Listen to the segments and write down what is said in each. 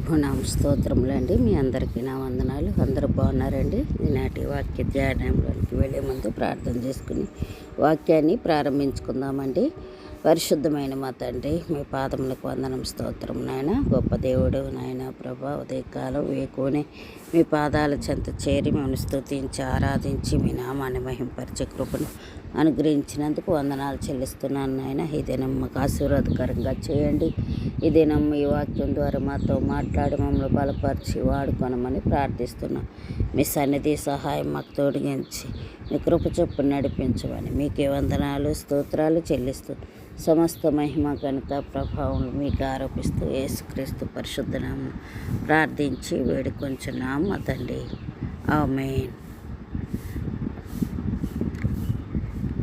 ప్రభునామ స్తోత్రములండి. మీ అందరికీ నా వందనాలు. అందరూ బాగున్నారండి. ఈనాటి వాక్య ధ్యానంలోనికి వెళ్ళే ముందు ప్రార్థన చేసుకుని వాక్యాన్ని ప్రారంభించుకుందామండి. పరిశుద్ధమైన మా తండ్రి, మీ పాదములకు వందనం, స్తోత్రం నాయన. గొప్ప దేవుడు నాయన ప్రభా, ఉదయకాలం వేకునే మీ పాదాల చెంత చేరి మేము స్తుతించి ఆరాధించి మీ నామాన్ని మహింపరిచే కృపను అనుగ్రహించినందుకు వందనాలు చెల్లిస్తున్నాను నాయన. ఈ దినం మాకు ఆశీర్వాదకరంగా చేయండి. ఈ దినం ఈ వాక్యం ద్వారా మాతో మాట్లాడి మమ్మల్ని బలపరిచి వాడుకొనమని ప్రార్థిస్తున్నాం. మీ సన్నిధి సహాయం మాకు తోడిగించి మీ కృప చొప్పున నడిపించమని మీకే వందనాలు స్తోత్రాలు చెల్లిస్తూ సమస్త మహిమ ఘనత ప్రభావం మీకు ఆరోపిస్తూ యేసుక్రీస్తు పరిశుద్ధ నామమున ప్రార్థించి వేడుకొంచున్నాం మా తండ్రి. ఆమేన్.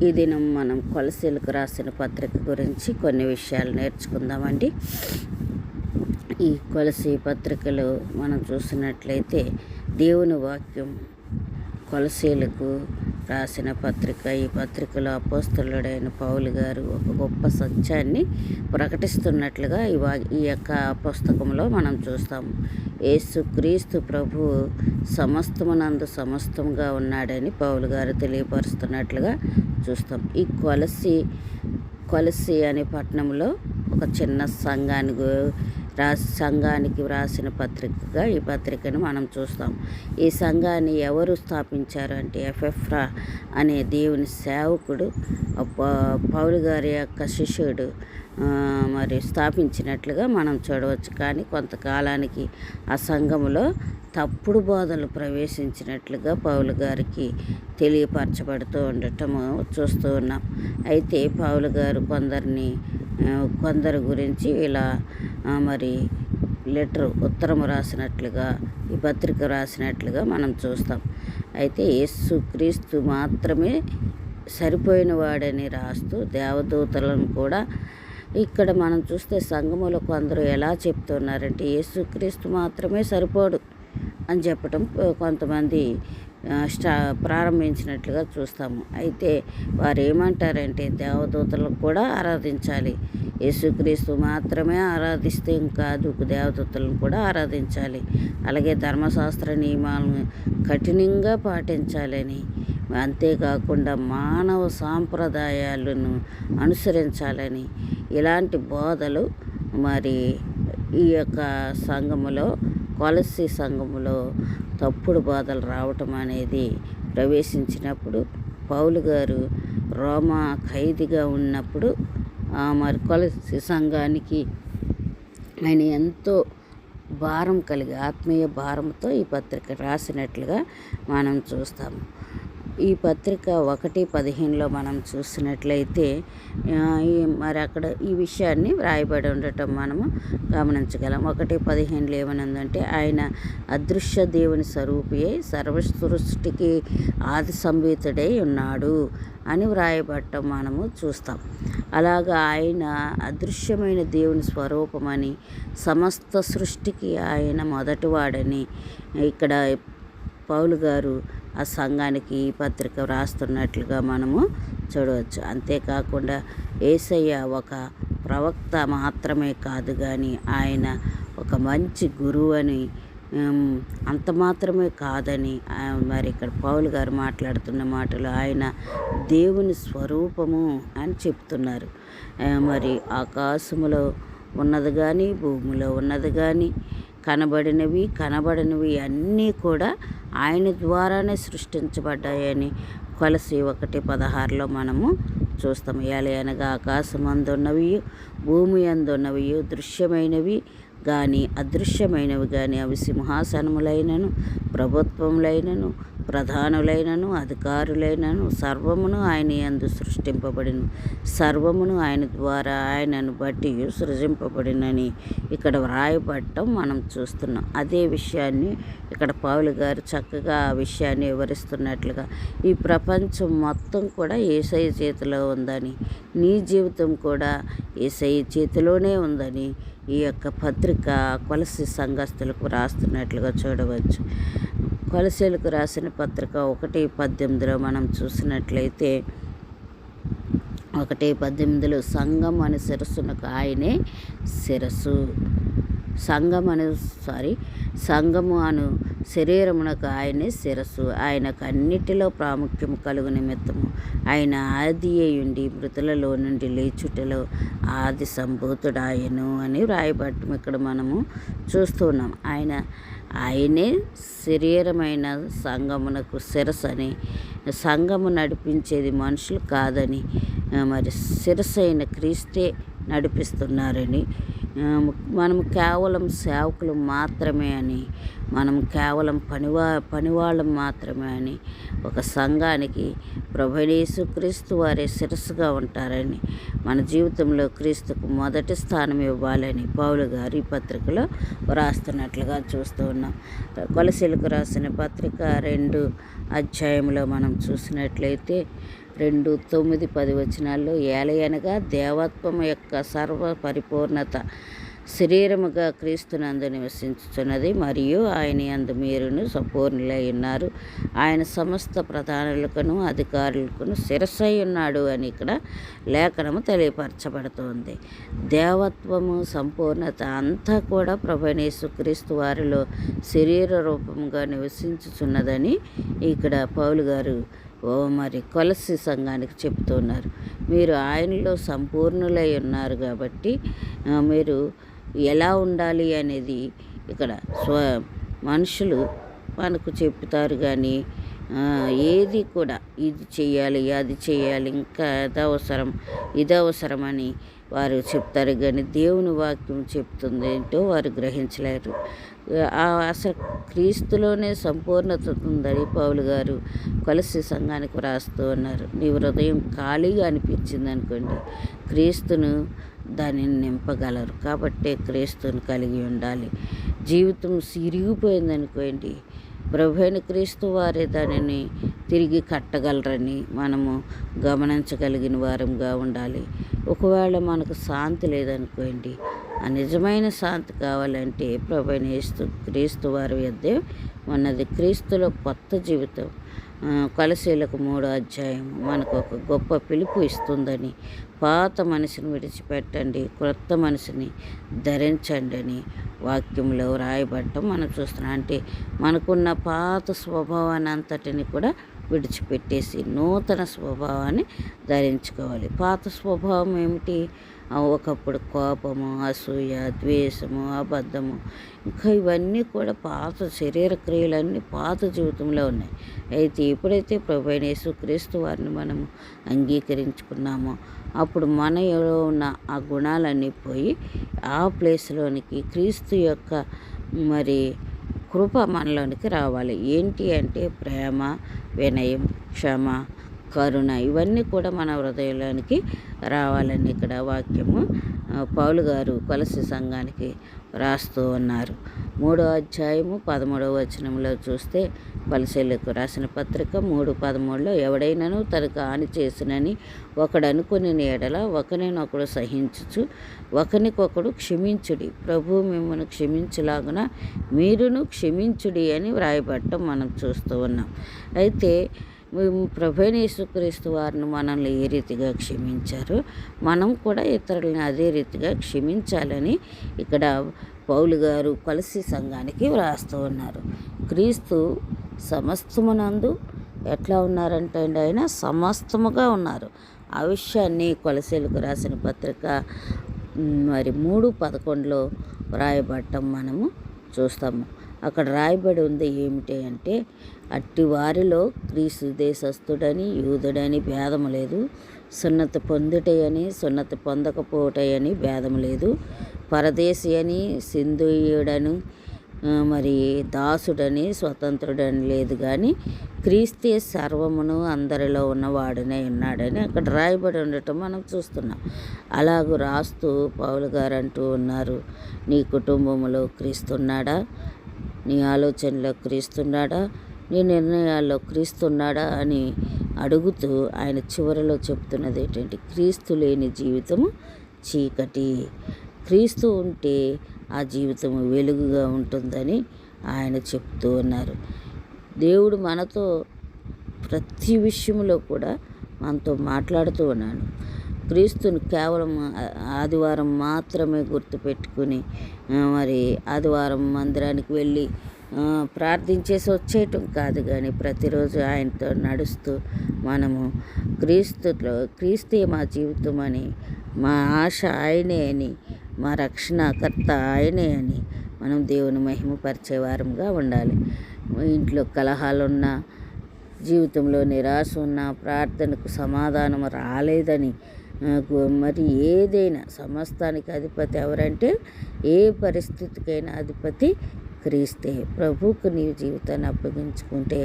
ఈ దినం మనం కొలసీలకు రాసిన పత్రిక గురించి కొన్ని విషయాలు నేర్చుకుందామండి. ఈ కొలసీ పత్రికలో మనం చూసినట్లయితే దేవుని వాక్యం కొలసీలకు రాసిన పత్రిక. ఈ పత్రికలో అపోస్తలుడైన పౌలు గారు ఒక గొప్ప సత్యాన్ని ప్రకటిస్తున్నట్లుగా ఈ యొక్క పుస్తకంలో మనం చూస్తాము. యేసుక్రీస్తు ప్రభు సమస్తమునందు సమస్తముగా ఉన్నాడని పౌలు గారు తెలియపరుస్తున్నట్లుగా చూస్తాం. ఈ కొలసీ అనే పట్టణంలో ఒక చిన్న సంఘానికి వ్రాసిన పత్రికగా ఈ పత్రికను మనం చూస్తాం. ఈ సంఘాన్ని ఎవరు స్థాపించారు అంటే ఎఫెఫ్రా అనే దేవుని సేవకుడు పౌలు గారి యొక్క శిష్యుడు మరి స్థాపించినట్లుగా మనం చూడవచ్చు. కానీ కొంతకాలానికి ఆ సంఘములో తప్పుడు బోధనలు ప్రవేశించినట్లుగా పౌలు గారికి తెలియపరచబడుతూ ఉండటము చూస్తూ ఉన్నాం. అయితే పౌలు గారు కొందరు గురించి ఇలా మరి ఉత్తరం రాసినట్లుగా ఈ పత్రిక రాసినట్లుగా మనం చూస్తాం. అయితే యేసుక్రీస్తు మాత్రమే సరిపోయిన వాడని రాస్తూ దేవదూతలను కూడా ఇక్కడ మనం చూస్తే సంఘములో కొందరు ఎలా చెప్తున్నారంటే యేసుక్రీస్తు మాత్రమే సరిపోడు అని చెప్పటం కొంతమంది ప్రారంభించినట్లుగా చూస్తాము. అయితే వారు ఏమంటారంటే దేవదూతలకు కూడా ఆరాధించాలి, యేసుక్రీస్తు మాత్రమే ఆరాధిస్తే కాదు, దేవదూతలను కూడా ఆరాధించాలి, అలాగే ధర్మశాస్త్ర నియమాలను కఠినంగా పాటించాలని, అంతేకాకుండా మానవ సాంప్రదాయాలను అనుసరించాలని ఇలాంటి బోధలు మరి ఈ యొక్క సంఘములో కొలసీ సంఘములో తప్పుడు బోధలు రావటం అనేది ప్రవేశించినప్పుడు పౌలు గారు రోమా ఖైదీగా ఉన్నప్పుడు మరి కొలసీ సంఘానికి ఆయన ఎంతో భారం కలిగి ఆత్మీయ భారంతో ఈ పత్రిక రాసినట్లుగా మనం చూస్తాము. ఈ పత్రిక 1:15 మనం చూసినట్లయితే మరి అక్కడ ఈ విషయాన్ని వ్రాయబడి ఉండటం మనము గమనించగలం. 1:15 ఏమనుందంటే ఆయన అదృశ్య దేవుని స్వరూపియై సర్వసృష్టికి ఆది సంభూతుడై ఉన్నాడు అని వ్రాయబడటం మనము చూస్తాం. అలాగా ఆయన అదృశ్యమైన దేవుని స్వరూపమని, సమస్త సృష్టికి ఆయన మొదటివాడని ఇక్కడ పౌలు గారు ఆ సంఘానికి ఈ పత్రిక వ్రాస్తున్నట్లుగా మనము చూడవచ్చు. అంతేకాకుండా యేసయ్య ఒక ప్రవక్త మాత్రమే కాదు కానీ ఆయన ఒక మంచి గురువు అని, అంత మాత్రమే కాదని మరి ఇక్కడ పౌలు గారు మాట్లాడుతున్న మాటలు ఆయన దేవుని స్వరూపము అని చెప్తున్నారు. మరి ఆకాశములో ఉన్నది కానీ భూమిలో ఉన్నది కానీ కనబడినవి అన్నీ కూడా ఆయన ద్వారానే సృష్టించబడ్డాయని కొలసీ 1:16 మనము చూస్తాము. ఏలయనగా ఆకాశమందున్నవి భూమి అందున్నవి దృశ్యమైనవి కానీ అదృశ్యమైనవి కానీ అవి సింహాసనములైనను ప్రభుత్వములైనను ప్రధానులైనను అధికారులైనను సర్వమును ఆయన యందు సృష్టింపబడిను, సర్వమును ఆయన ద్వారా ఆయనను బట్టి సృజింపబడినని ఇక్కడ వ్రాయబడటం మనం చూస్తున్నాం. అదే విషయాన్ని ఇక్కడ పౌలు గారు చక్కగా ఆ విషయాన్ని వివరిస్తున్నట్లుగా ఈ ప్రపంచం మొత్తం కూడా యేసయ్య చేతిలో ఉందని, నీ జీవితం కూడా యేసయ్య చేతిలోనే ఉందని ఈ యొక్క పత్రిక కొలసీ సంఘస్థులకు రాస్తున్నట్లుగా చూడవచ్చు. కొలసీలకు రాసిన పత్రిక 1:18 మనం చూసినట్లయితే 1:18 సంఘం అని శిరస్సునకు ఆయనే శిరస్సు. సంఘము అను శరీరమునకు ఆయనే శిరస్సు. ఆయనకు అన్నిటిలో ప్రాముఖ్యము కలుగు నిమిత్తము ఆయన ఆది అయ్యుండి మృతులలో నుండి లేచుటలో ఆది సంభూతుడాయను అని వ్రాయబడటం ఇక్కడ మనము చూస్తున్నాం. ఆయనే శరీరమైన సంఘమునకు శిరస్సు అని, సంఘము నడిపించేది మనుషులు కాదని, మరి శిరస్సు అయిన క్రీస్తే నడిపిస్తున్నారని, మనము కేవలం సేవకులు మాత్రమే అని, మనం కేవలం పనివాళ్ళం మాత్రమే అని, ఒక సంఘానికి ప్రభువైన యేసుక్రీస్తు వారే శిరస్సుగా ఉంటారని, మన జీవితంలో క్రీస్తుకు మొదటి స్థానం ఇవ్వాలని పౌలు గారు ఈ పత్రికలో వ్రాస్తున్నట్లుగా చూస్తూ ఉన్నాం. కొలసీలకు రాసిన పత్రిక 2 అధ్యాయంలో మనం చూసినట్లయితే 2:9-10 వచనాల్లో ఏలయనగా దేవత్వం యొక్క సర్వ పరిపూర్ణత శరీరముగా క్రీస్తునందు నివసించుచున్నది, మరియు ఆయన యందు మీరును సంపూర్ణులై ఉన్నారు. ఆయన సమస్త ప్రధానులకును అధికారులకును శిరస్సై ఉన్నాడు అని ఇక్కడ లేఖనము తెలియపరచబడుతోంది. దేవత్వము సంపూర్ణత అంతా కూడా ప్రభువైన యేసుక్రీస్తు వారిలో శరీర రూపముగా నివసించుచున్నదని ఇక్కడ పౌలు గారు మరి కొలస్సీ సంఘానికి చెప్తున్నారు. మీరు ఆయనలో సంపూర్ణులై ఉన్నారు కాబట్టి మీరు ఎలా ఉండాలి అనేది ఇక్కడ మనుషులు మనకు చెప్తారు, కానీ ఏది కూడా ఇది చేయాలి, అది చేయాలి, ఇంకా ఇది అవసరం అని వారు చెప్తారు, కానీ దేవుని వాక్యం చెప్తుంది ఏంటో వారు గ్రహించలేరు. అసలు క్రీస్తులోనే సంపూర్ణత ఉందని పౌలు గారు కొలస్సీ సంఘానికి వ్రాస్తూ ఉన్నారు. నీ హృదయం ఖాళీగా అనిపించింది అనుకోండి, క్రీస్తును దానిని నింపగలరు. కాబట్టే క్రీస్తుని కలిగి ఉండాలి. జీవితం సిరిగిపోయిందనుకోండి, ప్రభువైన క్రీస్తు వారే దానిని తిరిగి కట్టగలరని మనము గమనించగలిగిన వారంగా ఉండాలి. ఒకవేళ మనకు శాంతి లేదనుకోండి, ఆ నిజమైన శాంతి కావాలంటే ప్రభువైన క్రీస్తు వారి వద్దే ఉన్నది. క్రీస్తులో కొత్త జీవితం కొలసీలకు 3 అధ్యాయం మనకు ఒక గొప్ప పిలుపు ఇస్తుందని, పాత మనిషిని విడిచిపెట్టండి, క్రొత్త మనిషిని ధరించండి అని వాక్యంలో రాయబడటం మనం చూస్తున్నాం. అంటే మనకున్న పాత స్వభావాన్ని అంతటిని కూడా విడిచిపెట్టేసి నూతన స్వభావాన్ని ధరించుకోవాలి. పాత స్వభావం ఏమిటి? ఒకప్పుడు కోపము, అసూయ, ద్వేషము, అబద్ధము, ఇంకా ఇవన్నీ కూడా పాత శరీర క్రియలన్నీ పాత జీవితంలో ఉన్నాయి. అయితే ఎప్పుడైతే ప్రభువైన యేసుక్రీస్తు వారిని మనము అంగీకరించుకున్నామో అప్పుడు మనలో ఉన్న ఆ గుణాలన్నీ పోయి ఆ ప్లేస్లోనికి క్రీస్తు యొక్క మరి కృప మనలోనికి రావాలి. ఏంటి అంటే ప్రేమ, వినయం, క్షమ, కరుణ, ఇవన్నీ కూడా మన హృదయంలోనికి రావాలని ఇక్కడ వాక్యము పౌలు గారు కొలస్సీ సంఘానికి రాస్తూ ఉన్నారు. 3వ అధ్యాయము 13వ వచనంలో చూస్తే కొలస్సీలకు రాసిన పత్రిక 3:13లో ఎవడైనాను తనకు హాని చేసినని ఒకడు అనుకుని ఎడల ఒకరినొకడు సహించుచు ఒకరికొకడు క్షమించుడి, ప్రభువు మిమ్మల్ని క్షమించలాగున మీరును క్షమించుడి అని వ్రాయబడటం మనం చూస్తూ ఉన్నాం. అయితే ప్రభువైన యేసుక్రీస్తు వారిని మనల్ని ఏ రీతిగా క్షమించారో మనం కూడా ఇతరులని అదే రీతిగా క్షమించాలని ఇక్కడ పౌలు గారు కొలస్సీ సంఘానికి వ్రాస్తూ ఉన్నారు. క్రీస్తు సమస్తమునందు ఎట్లా ఉన్నారంటే ఆయన సమస్తముగా ఉన్నారు. ఆ విషయాన్ని కొలస్సీలకు రాసిన పత్రిక మరి 3:11లో వ్రాయబడటం మనము చూస్తాము. అక్కడ రాయబడి ఉంది ఏమిటి అంటే, అట్టి వారిలో క్రీస్తు దేశస్థుడని యూదుడని భేదము లేదు, సున్నతి పొందుటయని సున్నతి పొందకపోవటయని భేదము లేదు, పరదేశి అని సింధుయుడను మరి దాసుడని స్వతంత్రుడని లేదు, కానీ క్రీస్తే సర్వమును అందరిలో ఉన్నవాడనే ఉన్నాడని అక్కడ రాయబడి ఉండటం మనం చూస్తున్నాం. అలాగూ రాస్తూ పౌలు గారు అంటూ ఉన్నారు, నీ కుటుంబంలో క్రీస్తున్నాడా, నీ ఆలోచనలో క్రీస్తున్నాడా, నీ నిర్ణయాల్లో క్రీస్తున్నాడా అని అడుగుతూ ఆయన చివరిలో చెప్తున్నది ఏంటంటే, క్రీస్తు లేని జీవితము చీకటి, క్రీస్తు ఉంటే ఆ జీవితము వెలుగుగా ఉంటుందని ఆయన చెప్తూ ఉన్నారు. దేవుడు మనతో ప్రతి విషయంలో కూడా మనతో మాట్లాడుతూ ఉన్నాడు. క్రీస్తుని కేవలం ఆదివారం మాత్రమే గుర్తుపెట్టుకుని మరి ఆదివారం మందిరానికి వెళ్ళి ప్రార్థించేసి వచ్చేయటం కాదు, కానీ ప్రతిరోజు ఆయనతో నడుస్తూ మనము క్రీస్తే మా జీవితం అని, మా ఆశ ఆయనే అని, మా రక్షణకర్త ఆయనే అని మనం దేవుని మహిమపరిచే వారంగా ఉండాలి. ఇంట్లో కలహాలున్నా, జీవితంలో నిరాశ ఉన్నా, ప్రార్థనకు సమాధానం రాలేదని మరి ఏదైనా సమస్తానికి అధిపతి ఎవరంటే, ఏ పరిస్థితికైనా అధిపతి క్రీస్తే. ప్రభువుకు నీ జీవితాన్ని అప్పగించుకుంటే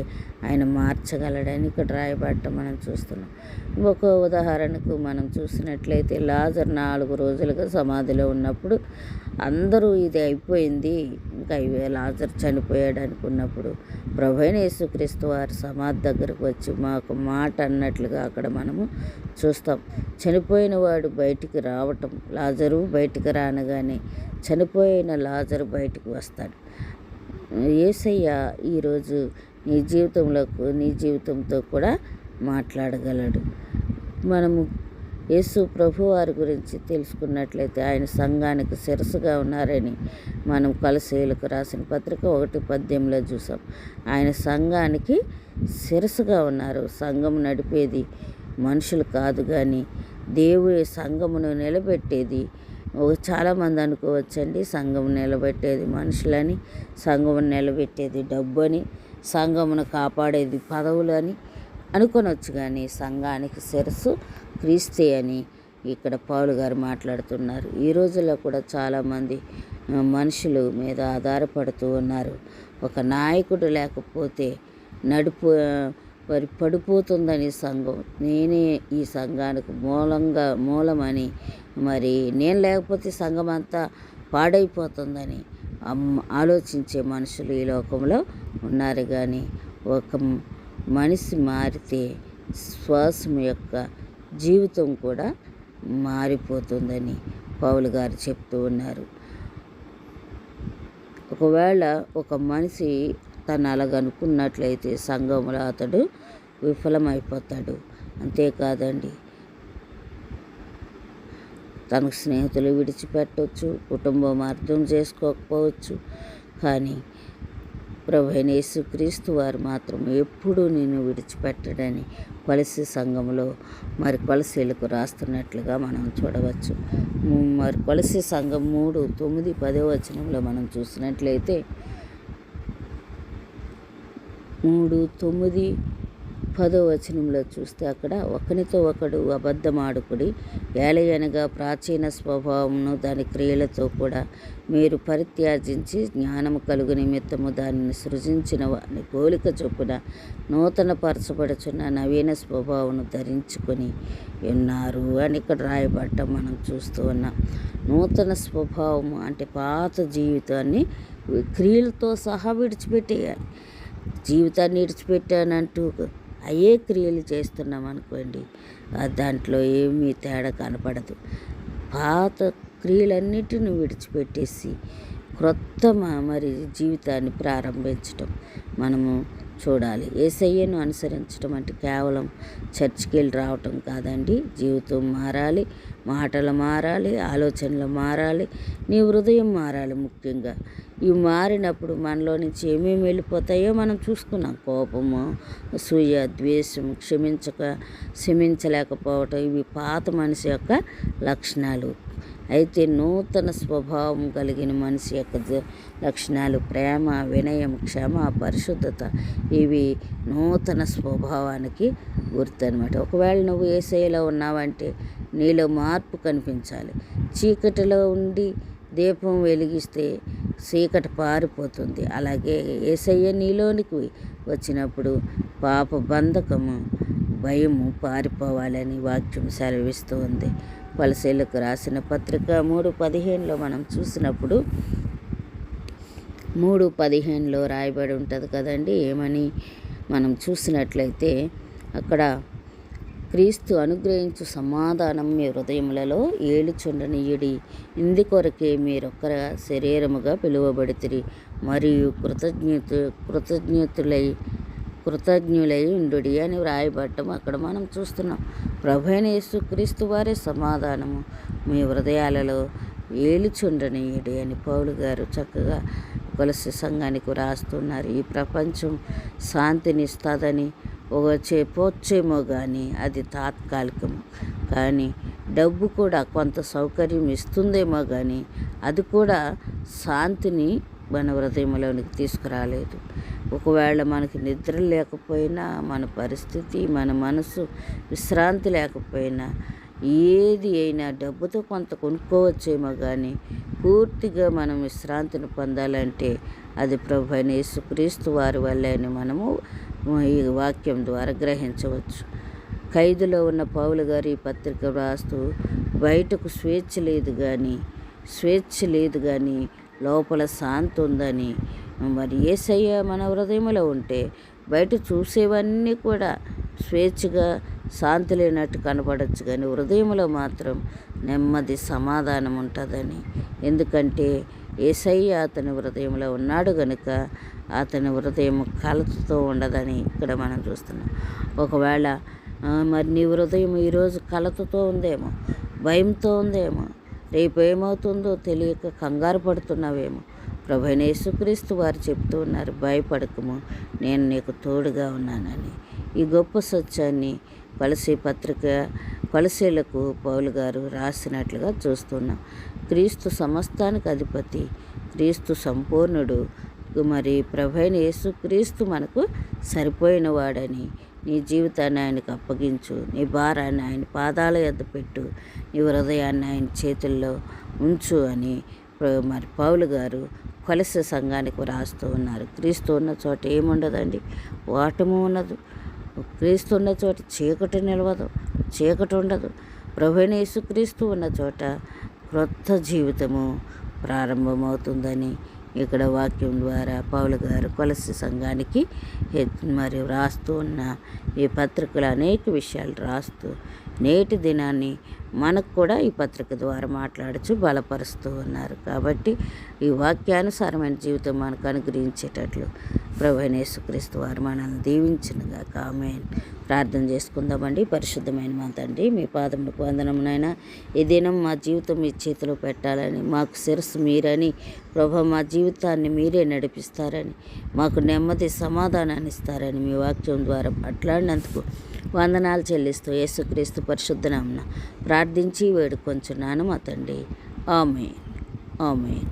ఆయన మార్చగలడని ఇక్కడ రాయబడటం మనం చూస్తున్నాం. ఒక ఉదాహరణకు మనం చూసినట్లయితే లాజరు 4 రోజులుగా సమాధిలో ఉన్నప్పుడు అందరూ ఇది అయిపోయింది, ఇంకా లాజరు చనిపోయాడు అనుకున్నప్పుడు ప్రభువైన యేసుక్రీస్తు వారు సమాధి దగ్గరకు వచ్చి మాకు మాట అన్నట్లుగా అక్కడ మనము చూస్తాం. చనిపోయిన వాడు బయటికి రావటం, లాజరు బయటికి రానగానే చనిపోయిన లాజరు బయటికి వస్తాడు. యేసయ్య ఈరోజు నీ జీవితంతో కూడా మాట్లాడగలడు. మనము యేసు ప్రభు వారి గురించి తెలుసుకున్నట్లయితే ఆయన సంఘానికి శిరస్సుగా ఉన్నారని మనం కొలస్సీయులకు రాసిన పత్రిక 1:18 చూసాం. ఆయన సంఘానికి శిరస్సుగా ఉన్నారు. సంఘం నడిపేది మనుషులు కాదు, కానీ దేవుడి సంఘమును నిలబెట్టేది. చాలామంది అనుకోవచ్చండి, సంఘం నిలబెట్టేది మనుషులని, సంఘమును నిలబెట్టేది డబ్బు అని, సంఘమును కాపాడేది పదవులు అని అనుకొనొచ్చు, కానీ సంఘానికి శిరస్సు క్రీస్తే అని ఇక్కడ పౌలు గారు మాట్లాడుతున్నారు. ఈ రోజుల్లో కూడా చాలామంది మనుషులు మీద ఆధారపడుతూ ఉన్నారు. ఒక నాయకుడు లేకపోతే పడిపోతుందని సంఘం, నేనే ఈ సంఘానికి మూలమని, మరి నేను లేకపోతే సంఘం అంతా పాడైపోతుందని ఆలోచించే మనుషులు ఈ లోకంలో ఉన్నారు. కానీ ఒక మనిషి మారితే శ్వాసం యొక్క జీవితం కూడా మారిపోతుందని పౌలు గారు చెప్తూ ఉన్నారు. ఒకవేళ ఒక మనిషి తను అలాగనుకున్నట్లయితే సంఘంలో అతడు విఫలమైపోతాడు. అంతేకాదండి, తనకు స్నేహితులు విడిచిపెట్టవచ్చు, కుటుంబం అర్థం చేసుకోకపోవచ్చు, కానీ ప్రభువైన యేసుక్రీస్తు వారు మాత్రం ఎప్పుడూ నిన్ను విడిచిపెట్టడని కొలస్సీ సంఘంలో మరి కొలస్సీలకు రాస్తున్నట్లుగా మనం చూడవచ్చు. మరి కొలస్సీ సంఘం 3:9-10 మనం చూసినట్లయితే 3:9-10 చూస్తే అక్కడ ఒకనితో ఒకడు అబద్ధమాడుకుడి, ఏలయనగా ప్రాచీన స్వభావమును దాని క్రియలతో కూడా మీరు పరిత్యాజించి జ్ఞానము కలుగు నిమిత్తము దానిని సృజించిన వాని పోలిక చొప్పున నూతన పరచబడుచున్న నవీన స్వభావమును ధరించుకొని ఉన్నారు అని ఇక్కడ రాయబడటం మనం చూస్తూ ఉన్నాం. నూతన స్వభావము అంటే పాత జీవితాన్ని క్రియలతో సహా విడిచిపెట్టేయాలి. జీవితాన్ని విడిచిపెట్టానంటూ అయ్యే క్రియలు చేస్తున్నాం అనుకోండి, దాంట్లో ఏమీ తేడా కనపడదు. పాత క్రియలన్నిటిని విడిచిపెట్టేసి క్రొత్త మరి జీవితాన్ని ప్రారంభించటం మనము చూడాలి. యేసయ్యను అనుసరించడం అంటే కేవలం చర్చికి వెళ్ళి రావటం కాదండి. జీవితం మారాలి, మాటలు మారాలి, ఆలోచనలు మారాలి, నీ హృదయం మారాలి. ముఖ్యంగా ఇవి మారినప్పుడు మనలో నుంచి ఏమేమి వెళ్ళిపోతాయో మనం చూసుకున్నాం. కోపము, అసూయ, ద్వేషం, క్షమించలేకపోవటం, ఇవి పాత మనిషి యొక్క లక్షణాలు. అయితే నూతన స్వభావం కలిగిన మనిషి యొక్క లక్షణాలు ప్రేమ, వినయం, క్షమ, పరిశుద్ధత, ఇవి నూతన స్వభావానికి గుర్తు అనమాట. ఒకవేళ నువ్వు యేసయ్యలో ఉన్నావంటే నీలో మార్పు కనిపించాలి. చీకటిలో ఉండి దీపం వెలిగిస్తే చీకటి పారిపోతుంది. అలాగే యేసయ్య నీలోనికి వచ్చినప్పుడు పాప బంధకము, భయము పారిపోవాలని వాక్యం సెలవిస్తూ ఉంది. కొలస్సీయులకు రాసిన పత్రిక 3:15 మనం చూసినప్పుడు 3:15 రాయబడి ఉంటుంది కదండి. ఏమని మనం చూసినట్లయితే అక్కడ క్రీస్తు అనుగ్రహించు సమాధానం మీ హృదయములలో ఏలుచుండనీయుడి, ఇందుకొరకే మీరొక్క శరీరముగా పిలువబడితిరి, మరియు కృతజ్ఞులై ఉండుడి అని వ్రాయబడటం అక్కడ మనం చూస్తున్నాం. ప్రభువైన యేసుక్రీస్తు వారే సమాధానము మీ హృదయాలలో ఏలుచుండనీయుడి అని పౌలు గారు చక్కగా కొలస్సీ సంఘానికి రాస్తున్నారు. ఈ ప్రపంచం శాంతినిస్తుందని పోవచ్చేమో కానీ అది తాత్కాలికము. కానీ డబ్బు కూడా కొంత సౌకర్యం ఇస్తుందేమో కానీ అది కూడా శాంతిని మన హృదయంలోనికి తీసుకురాలేదు. ఒకవేళ మనకి నిద్ర లేకపోయినా, మన పరిస్థితి, మన మనసు విశ్రాంతి లేకపోయినా, ఏది అయినా డబ్బుతో కొంత కొనుక్కోవచ్చేమో కానీ పూర్తిగా మనం విశ్రాంతిని పొందాలంటే అది ప్రభువైన యేసుక్రీస్తు వారి వల్లే అని మనము ఈ వాక్యం ద్వారా గ్రహించవచ్చు. ఖైదులో ఉన్న పౌలు గారు ఈ పత్రిక రాస్తూ బయటకు స్వేచ్ఛ లేదు కానీ లోపల శాంతి ఉందని, మరి యేసయ్య మన హృదయంలో ఉంటే బయట చూసేవన్నీ కూడా స్వేచ్ఛగా శాంతి లేనట్టు కనపడవచ్చు కానీ హృదయంలో మాత్రం నెమ్మది సమాధానం ఉంటుందని. ఎందుకంటే యేసయ్య అతని హృదయంలో ఉన్నాడు కనుక అతని హృదయం కలతతో ఉండదని ఇక్కడ మనం చూస్తున్నాం. ఒకవేళ మరి నీ హృదయం ఈరోజు కలతతో ఉందేమో, భయంతో ఉందేమో, రేపు ఏమవుతుందో తెలియక కంగారు పడుతున్నావేమో. ప్రభువైన యేసుక్రీస్తు వారు చెప్తూ ఉన్నారు, భయపడకము, నేను నీకు తోడుగా ఉన్నానని. ఈ గొప్ప సత్యాన్ని కొలస్సీలకు పౌలు గారు రాసినట్లుగా చూస్తున్నాం. క్రీస్తు సమస్తానికి అధిపతి, క్రీస్తు సంపూర్ణుడు, మరి ప్రభువైన యేసుక్రీస్తు మనకు సరిపోయిన వాడని. నీ జీవితాన్ని ఆయనకు అప్పగించు, నీ భారాన్ని ఆయన పాదాల యొద్ద పెట్టు, నీ హృదయాన్ని ఆయన చేతుల్లో ఉంచు అని మరి పౌలు గారు కొలస్సీ సంఘానికి రాస్తూ ఉన్నారు. క్రీస్తు ఉన్న చోట ఏముండదండి, ఓటము ఉన్నదు. క్రీస్తు ఉన్న చోట చీకటి ఉండదు. ప్రభువైన యేసుక్రీస్తు ఉన్న చోట క్రొత్త జీవితము ప్రారంభమవుతుందని ఇక్కడ వాక్యం ద్వారా పౌలు గారు కొలస్సీ సంఘానికి మరి రాస్తూ ఉన్న ఈ పత్రికలు అనేక విషయాలు రాస్తూ నేటి దినాన్ని మనకు కూడా ఈ పత్రిక ద్వారా మాట్లాడుచు బలపరుస్తూ ఉన్నారు. కాబట్టి ఈ వాక్యానుసారమైన జీవితం మనకు అనుగ్రహించేటట్లు ప్రభువైన యేసుక్రీస్తు వారు మనల్ని దీవించునుగాక. ఆమేన్. ప్రార్థన చేసుకుందామండి. పరిశుద్ధమైన మా తండ్రి, మీ పాదములకు వందనమునైనా ఈ దినం మా జీవితం మీ చేతిలో పెట్టాలని, మాకు శిరస్సు మీరని, ప్రభు మా జీవితాన్ని మీరే నడిపిస్తారని, మాకు నెమ్మది సమాధానాన్ని ఇస్తారని మీ వాక్యం ద్వారా మాట్లాడినందుకు వందనాలు చెల్లిస్తూ యేసుక్రీస్తు పరిశుద్ధ నామమున ప్రార్థించి వేడుకొంచున్నాను మా తండ్రి. ఆమేన్.